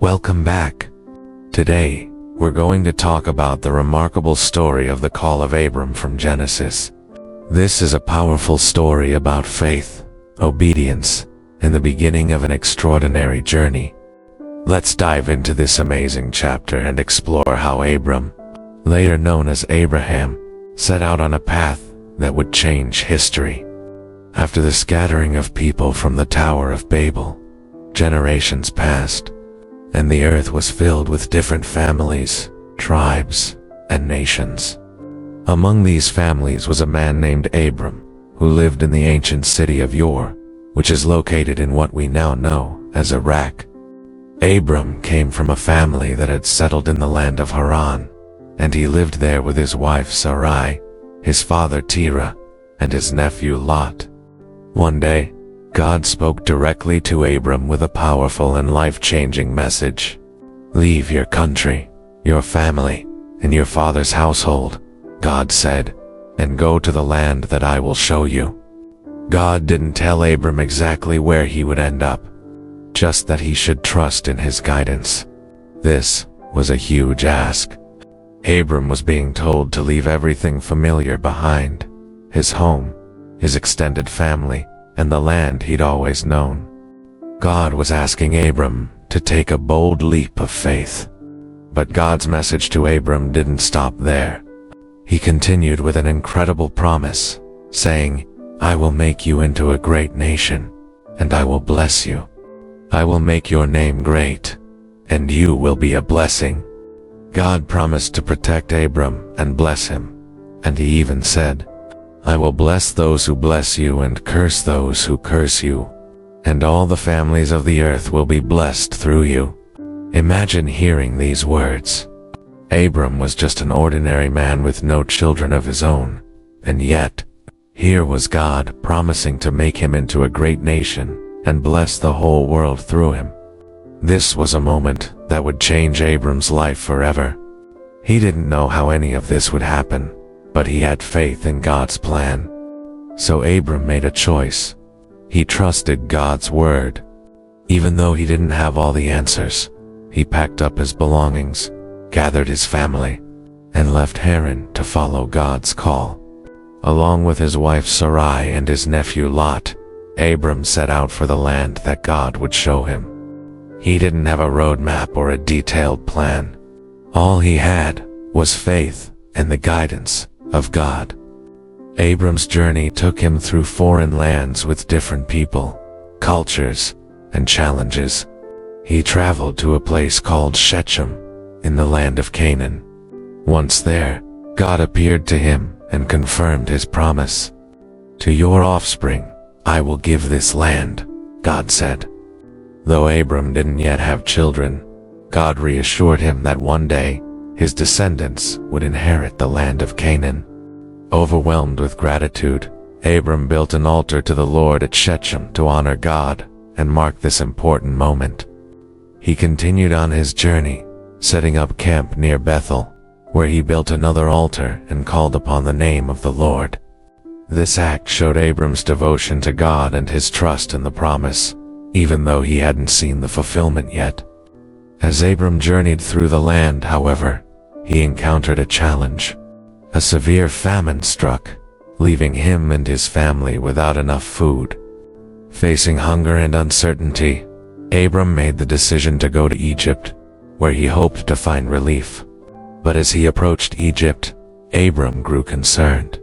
Welcome back. Today, we're going to talk about the remarkable story of the call of Abram from Genesis. This is a powerful story about faith, obedience, and the beginning of an extraordinary journey. Let's dive into this amazing chapter and explore how Abram, later known as Abraham, set out on a path that would change history. After the scattering of people from the Tower of Babel, generations passed, and the earth was filled with different families, tribes, and nations. Among these families was a man named Abram, who lived in the ancient city of Ur, which is located in what we now know as Iraq. Abram came from a family that had settled in the land of Haran, and he lived there with his wife Sarai, his father Terah, and his nephew Lot. One day, God spoke directly to Abram with a powerful and life-changing message. "Leave your country, your family, and your father's household," God said, "and go to the land that I will show you." God didn't tell Abram exactly where he would end up, just that he should trust in his guidance. This was a huge ask. Abram was being told to leave everything familiar behind: his home, his extended family, and the land he'd always known. God was asking Abram to take a bold leap of faith. But God's message to Abram didn't stop there. He continued with an incredible promise, saying, "I will make you into a great nation, and I will bless you. I will make your name great, and you will be a blessing." God promised to protect Abram and bless him, and he even said, "I will bless those who bless you and curse those who curse you, and all the families of the earth will be blessed through you." Imagine hearing these words. Abram was just an ordinary man with no children of his own, and yet, here was God promising to make him into a great nation and bless the whole world through him. This was a moment that would change Abram's life forever. He didn't know how any of this would happen, but he had faith in God's plan. So Abram made a choice. He trusted God's word. Even though he didn't have all the answers, he packed up his belongings, gathered his family, and left Haran to follow God's call. Along with his wife Sarai and his nephew Lot, Abram set out for the land that God would show him. He didn't have a roadmap or a detailed plan. All he had was faith and the guidance of God. Abram's journey took him through foreign lands with different people, cultures, and challenges. He traveled to a place called Shechem in the land of Canaan. Once there, God appeared to him and confirmed his promise. "To your offspring, I will give this land," God said. Though Abram didn't yet have children, God reassured him that one day, his descendants would inherit the land of Canaan. Overwhelmed with gratitude, Abram built an altar to the Lord at Shechem to honor God and mark this important moment. He continued on his journey, setting up camp near Bethel, where he built another altar and called upon the name of the Lord. This act showed Abram's devotion to God and his trust in the promise, even though he hadn't seen the fulfillment yet. As Abram journeyed through the land, however, he encountered a challenge. A severe famine struck, leaving him and his family without enough food. Facing hunger and uncertainty, Abram made the decision to go to Egypt, where he hoped to find relief. But as he approached Egypt, Abram grew concerned.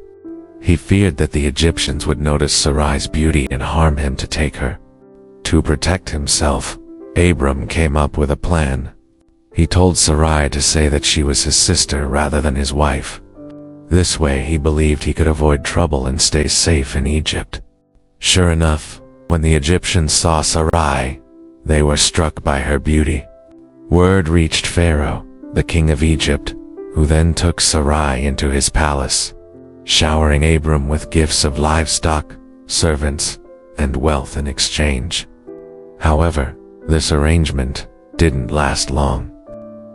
He feared that the Egyptians would notice Sarai's beauty and harm him to take her. To protect himself, Abram came up with a plan. He told Sarai to say that she was his sister rather than his wife. This way he believed he could avoid trouble and stay safe in Egypt. Sure enough, when the Egyptians saw Sarai, they were struck by her beauty. Word reached Pharaoh, the king of Egypt, who then took Sarai into his palace, showering Abram with gifts of livestock, servants, and wealth in exchange. However, this arrangement didn't last long.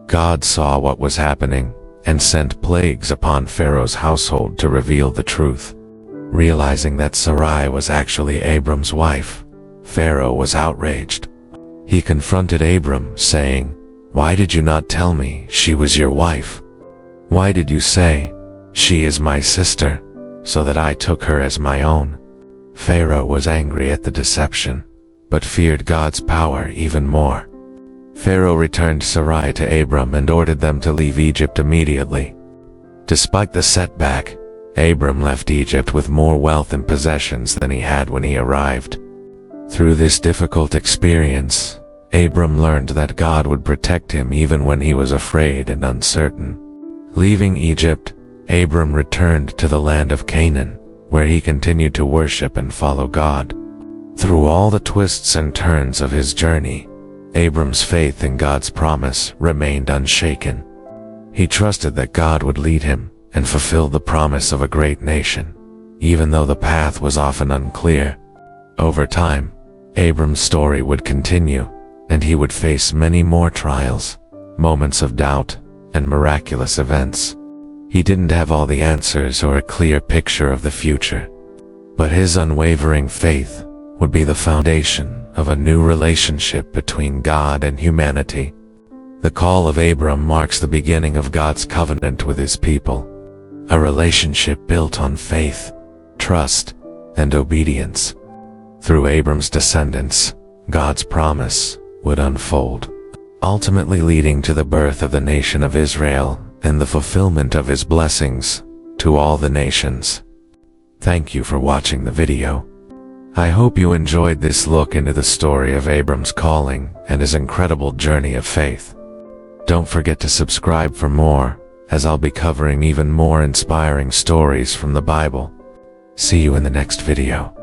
God saw what was happening and sent plagues upon Pharaoh's household to reveal the truth. Realizing that Sarai was actually Abram's wife, Pharaoh was outraged. He confronted Abram, saying, Why did you not tell me she was your wife? Why did you say, 'She is my sister,' so that I took her as my own?" Pharaoh was angry at the deception, but feared God's power even more. Pharaoh returned Sarai to Abram and ordered them to leave Egypt immediately. Despite the setback, Abram left Egypt with more wealth and possessions than he had when he arrived. Through this difficult experience, Abram learned that God would protect him even when he was afraid and uncertain. Leaving Egypt, Abram returned to the land of Canaan, where he continued to worship and follow God. Through all the twists and turns of his journey, Abram's faith in God's promise remained unshaken. He trusted that God would lead him and fulfill the promise of a great nation, even though the path was often unclear. Over time, Abram's story would continue, and he would face many more trials, moments of doubt, and miraculous events. He didn't have all the answers or a clear picture of the future, but his unwavering faith would be the foundation of a new relationship between God and humanity. The call of Abram marks the beginning of God's covenant with his people, a relationship built on faith, trust, and obedience. Through Abram's descendants, God's promise would unfold, ultimately leading to the birth of the nation of Israel and the fulfillment of his blessings to all the nations. Thank you for watching the video. I hope you enjoyed this look into the story of Abram's calling and his incredible journey of faith. Don't forget to subscribe for more, as I'll be covering even more inspiring stories from the Bible. See you in the next video.